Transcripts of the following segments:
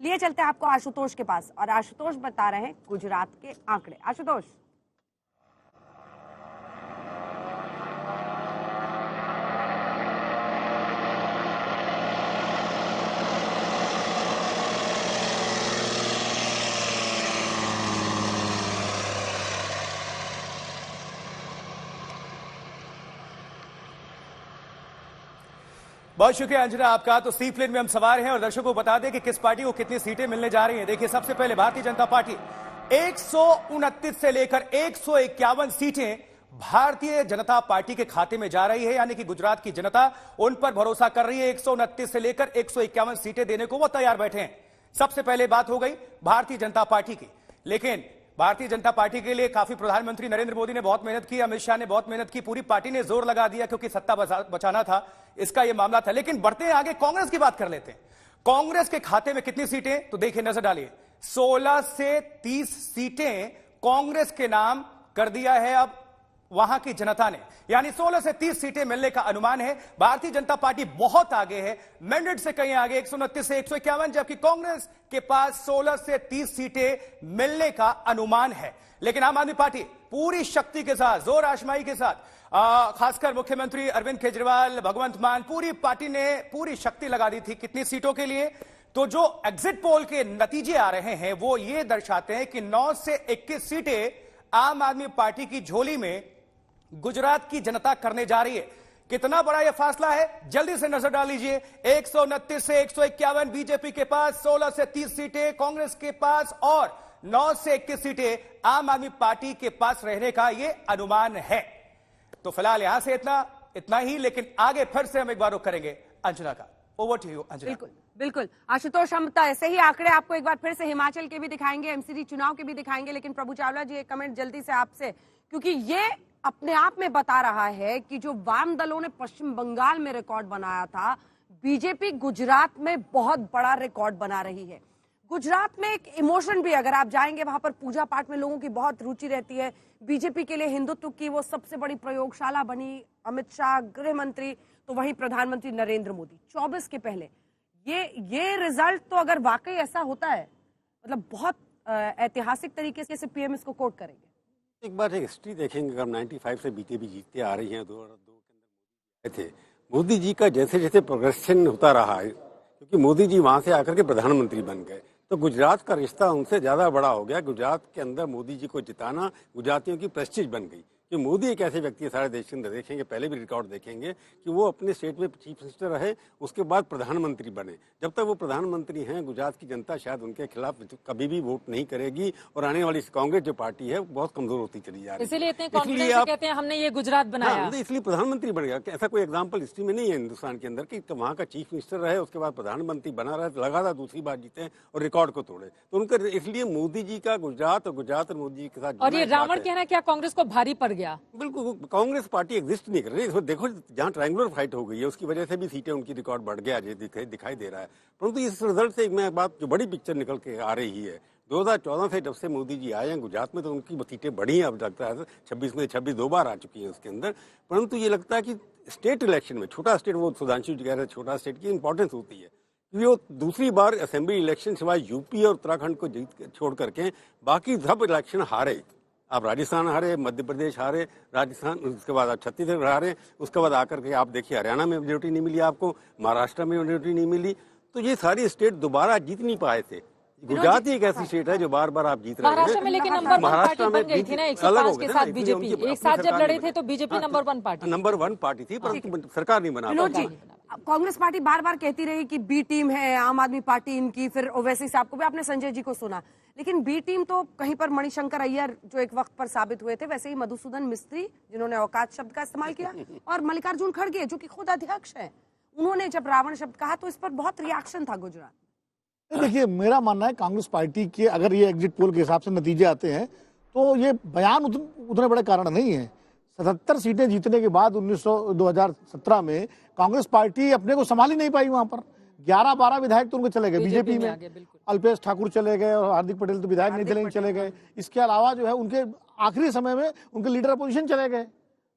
लिए चलते हैं आपको आशुतोष के पास, और आशुतोष बता रहे हैं गुजरात के आंकड़े। आशुतोष। बहुत शुक्रिया अंजना आपका। तो सी प्लेन में हम सवार हैं और दर्शकों को बता दें कि किस पार्टी को कितनी सीटें मिलने जा रही हैं। देखिए, सबसे पहले भारतीय जनता पार्टी 129 से लेकर 151 सीटें भारतीय जनता पार्टी के खाते में जा रही है, यानी कि गुजरात की जनता उन पर भरोसा कर रही है। 129 से लेकर 151 सीटें देने को वो तैयार बैठे हैं। सबसे पहले बात हो गई भारतीय जनता पार्टी की, लेकिन भारतीय जनता पार्टी के लिए काफी प्रधानमंत्री नरेंद्र मोदी ने बहुत मेहनत की, अमित शाह ने बहुत मेहनत की, पूरी पार्टी ने जोर लगा दिया क्योंकि सत्ता बचाना था, इसका यह मामला था। लेकिन बढ़ते हैं आगे, कांग्रेस की बात कर लेते हैं। कांग्रेस के खाते में कितनी सीटें, तो देखिए, नजर डालिए, 16 से 30 सीटें कांग्रेस के नाम कर दिया है अब वहां की जनता ने, यानी 16 से 30 सीटें मिलने का अनुमान है। भारतीय जनता पार्टी बहुत आगे है, मैंडेट से कहीं आगे, 129 से 151, जबकि कांग्रेस के पास 16 से 30 सीटें मिलने का अनुमान है। लेकिन आम आदमी पार्टी पूरी शक्ति के साथ, जोर आजमाई के साथ, खासकर मुख्यमंत्री अरविंद केजरीवाल, भगवंत मान, पूरी पार्टी ने पूरी शक्ति लगा दी थी कितनी सीटों के लिए। तो जो एग्जिट पोल के नतीजे आ रहे हैं वो ये दर्शाते हैं कि 9 से 21 सीटें आम आदमी पार्टी की झोली में गुजरात की जनता करने जा रही है। कितना बड़ा यह फासला है, जल्दी से नजर डाल लीजिए। 129 से 151 बीजेपी के पास, 16 से 30 सीटें कांग्रेस के पास और 9 से 21 सीटें आम आदमी पार्टी के पास रहने का यह अनुमान है। तो फिलहाल यहां से इतना ही, लेकिन आगे फिर से हम एक बार रुख करेंगे अंजना का। Over to you Anjana. बिल्कुल बिल्कुल आशुतोष, हम ऐसे ही आंकड़े आपको एक बार फिर से हिमाचल के भी दिखाएंगे, एमसीडी चुनाव के भी दिखाएंगे। लेकिन प्रभु चावला जी, एक कमेंट जल्दी से आपसे, क्योंकि ये अपने आप में बता रहा है कि जो वाम दलों ने पश्चिम बंगाल में रिकॉर्ड बनाया था, बीजेपी गुजरात में बहुत बड़ा रिकॉर्ड बना रही है। गुजरात में एक इमोशन भी, अगर आप जाएंगे वहां पर पूजा पाठ में लोगों की बहुत रुचि रहती है। बीजेपी के लिए हिंदुत्व की वो सबसे बड़ी प्रयोगशाला बनी, अमित शाह गृह मंत्री, तो वहीं प्रधानमंत्री नरेंद्र मोदी 24 के पहले। ये रिजल्ट तो अगर वाकई ऐसा होता है, मतलब बहुत ऐतिहासिक तरीके से पीएम इसको कोट करेंगे। एक बार एक हिस्ट्री देखेंगे, अगर 95 से बीजेपी जीतते आ रही है, 2002 के अंदर मोदी जी का जैसे जैसे प्रोग्रेशन होता रहा है, क्योंकि मोदी जी वहां से आकर के प्रधानमंत्री बन गए, तो गुजरात का रिश्ता उनसे ज्यादा बड़ा हो गया। गुजरात के अंदर मोदी जी को जिताना गुजरातियों की प्रेस्टीज बन गई कि मोदी एक ऐसे व्यक्ति है, सारे देश के अंदर देखेंगे, पहले भी रिकॉर्ड देखेंगे कि वो अपने स्टेट में चीफ मिनिस्टर रहे, उसके बाद प्रधानमंत्री बने। जब तक वो प्रधानमंत्री हैं, गुजरात की जनता शायद उनके खिलाफ कभी भी वोट नहीं करेगी और आने वाली कांग्रेस जो पार्टी है वो बहुत कमजोर होती चली जा रही है। इसीलिए इतने कॉन्फिडेंस से कहते हैं हमने ये गुजरात बनाया। हाँ, इसलिए प्रधानमंत्री बन गया। ऐसा कोई एग्जाम्पल हिस्ट्री में नहीं है हिंदुस्तान के अंदर कि वहाँ का चीफ मिनिस्टर रहे, उसके बाद प्रधानमंत्री बना रहे, लगातार दूसरी बार जीते और रिकॉर्ड को तोड़े। तो उनका इसलिए मोदी जी का गुजरात और मोदी जी के साथ, और ये रावण कहना क्या कांग्रेस को भारी पड़ गया? बिल्कुल, कांग्रेस पार्टी एग्जिस्ट नहीं कर रही है। देखो, जहां ट्रायंगुलर फाइट हो गई है उसकी वजह से भी सीटें उनकी रिकॉर्ड बढ़ गया दिखाई दे रहा है। परंतु इस रिजल्ट से एक मैं बात, जो बड़ी पिक्चर निकल के आ रही है, 2014 से जब से मोदी जी आए हैं गुजरात में, तो उनकी सीटें बढ़ी हैं। अब लगता है 26 में 26 दो बार आ चुकी है उसके अंदर। परंतु ये लगता है कि स्टेट इलेक्शन में, छोटा स्टेट, वो सुधांशु जी कह रहे हैं छोटा स्टेट की इंपॉर्टेंस होती है, क्योंकि वो दूसरी बार असेंबली इलेक्शन सिवाय यूपी और उत्तराखंड को छोड़ करके बाकी सब इलेक्शन हारे। आप राजस्थान हारे, मध्य प्रदेश हारे, राजस्थान, उसके बाद आप छत्तीसगढ़ हारे, उसके बाद आकर के आप देखिए हरियाणा में मेजोरिटी नहीं मिली आपको, महाराष्ट्र में मेजोरिटी नहीं मिली। तो ये सारी स्टेट दोबारा जीत नहीं पाए थे। गुजरात ही एक ऐसी स्टेट है जो बार बार आप जीत रहे हैं। महाराष्ट्र में लेकिन नंबर 1 पार्टी बन गई थी ना 105 के साथ बीजेपी। एक साथ जब लड़े थे तो बीजेपी नंबर 1 पार्टी थी, परंतु सरकार नहीं बना पाई। कांग्रेस पार्टी बार बार कहती रही कि बी टीम है आम आदमी पार्टी इनकी, फिर ओवैसी साहब को भी, आपने संजय जी को सुना, लेकिन बी टीम तो कहीं पर मणिशंकर अय्यर जो एक वक्त पर साबित हुए थे, वैसे ही मधुसूदन मिस्त्री जिन्होंने औकात शब्द का इस्तेमाल किया, और मल्लिकार्जुन खड़गे जो कि खुद अध्यक्ष है, उन्होंने जब रावण शब्द कहा तो इस पर बहुत रिएक्शन था गुजरात। देखिए, मेरा मानना है कांग्रेस पार्टी के अगर ये एग्जिट पोल के हिसाब से नतीजे आते हैं तो ये बयान उतने बड़े कारण नहीं है। 77 सीटें जीतने के बाद 2017 में कांग्रेस पार्टी अपने को संभाल ही नहीं पाई। वहां पर 11-12 विधायक तो उनके चले गए, बीजेपी में अल्पेश ठाकुर चले गए और हार्दिक पटेल तो विधायक नहीं चले गए। इसके अलावा जो है उनके आखिरी समय में उनके लीडर पोजीशन चले गए,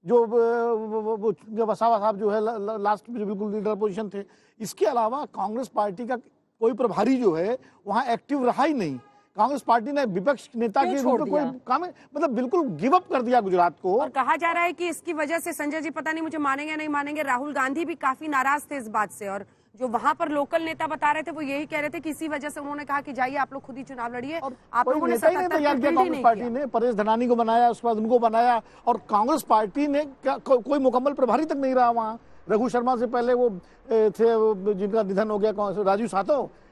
जो वसावा साहब जो है लास्ट में जो बिल्कुल लीडर पोजीशन थे। इसके अलावा कांग्रेस पार्टी का कोई प्रभारी जो है वहां एक्टिव रहा ही नहीं। कांग्रेस पार्टी ने विपक्ष नेता के रूप में कोई काम मतलब बिल्कुल गिव अप कर दिया गुजरात को। और कहा जा रहा है कि इसकी वजह से संजय जी पता नहीं मुझे मानेंगे नहीं मानेंगे, राहुल गांधी भी काफी नाराज थे इस बात से, और जो वहां पर लोकल नेता बता रहे थे वो यही कह रहे थे कि इसी वजह से उन्होंने कहा कि जाइए आप लोग खुद ही चुनाव लड़िए। आप लोगों ने कांग्रेस पार्टी ने परेश धनानी को बनाया, उसके बाद उनको बनाया, और कांग्रेस पार्टी ने कोई मुकम्मल प्रभारी तक नहीं रहा वहां। रघु शर्मा से पहले वो थे जिनका निधन हो गया,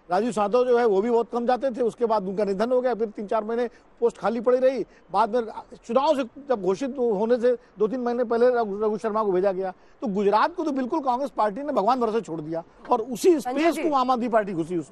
राजू साधव जो है वो भी बहुत कम जाते थे, उसके बाद उनका निधन हो गया, फिर 3-4 महीने पोस्ट खाली पड़ी रही। बाद में चुनाव से जब घोषित होने से 2-3 महीने पहले रघु शर्मा को भेजा गया। तो गुजरात को तो बिल्कुल कांग्रेस पार्टी ने भगवान भरोसे छोड़ दिया, और उसी स्पेस को आम आदमी पार्टी घुसी।